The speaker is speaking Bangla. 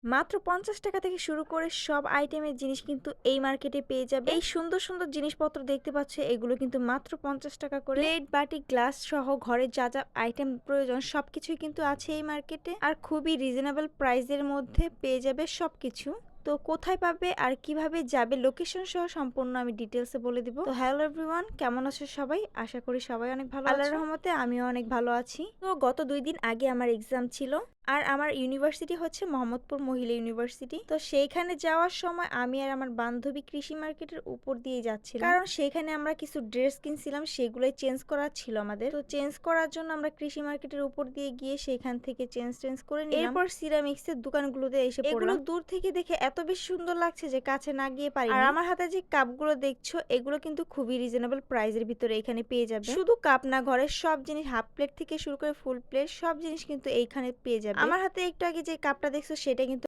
মাত্র ৳৫০ থেকে শুরু করে সব আইটেমের জিনিস কিন্তু এই মার্কেটে পেয়ে যাবে। এই সুন্দর, সুন্দর জিনিসপত্র দেখতে পাচ্ছ এগুলো কিন্তু মাত্র ৳৫০ করে। প্লেট, বাটি, গ্লাস সহ ঘরে যা, যা আইটেম প্রয়োজন সবকিছুই কিন্তু আছে এই মার্কেটে। আর খুবই রিজনেবল প্রাইস এর মধ্যে পেয়ে যাবে সবকিছু। তো কোথায় পাবে আর কিভাবে যাবে লোকেশন সহ সম্পূর্ণ আমি ডিটেইলস এ বলে দিব। তো হ্যালো এভরিওয়ান, কেমন আছো সবাই? আশা করি সবাই অনেক ভালো আছো। আল্লাহর রহমতে আমিও অনেক ভালো আছি। তো গত ২ দিন আগে আমার এক্সাম ছিল। আর আমার ইউনিভার্সিটি হচ্ছে মোহাম্মদপুর মহিলা ইউনিভার্সিটি। তো সেইখানে যাওয়ার সময় আমি আর আমার বান্ধবী কৃষি মার্কেটের উপর দিয়ে যাচ্ছিলাম। কারণ সেখানে আমরা কিছু ড্রেস কিনছিলাম, সেগুলোই চেঞ্জ করার ছিল আমাদের। তো চেঞ্জ করার জন্য আমরা কৃষি মার্কেটের উপর দিয়ে গিয়ে সেখান থেকে চেঞ্জ করে নিলাম। এরপর সিরামিক্সের দোকানগুলোতে এসে পড়লাম। এগুলো দূর থেকে দেখে এত বেশি সুন্দর লাগছে যে কাছে না গিয়ে পারিনি। আর আমার হাতে যে কাপগুলো দেখছো এগুলো কিন্তু খুবই রিজনেবল প্রাইসের ভিতরে এখানে পেয়ে যাবে। শুধু কাপ না, ঘরের সব জিনিস হাফ প্লেট থেকে শুরু করে ফুল প্লেট সব জিনিস কিন্তু এইখানে পেয়ে যাবে। আমার হাতে একটু আগে যে কাপটা দেখছো সেটা কিন্তু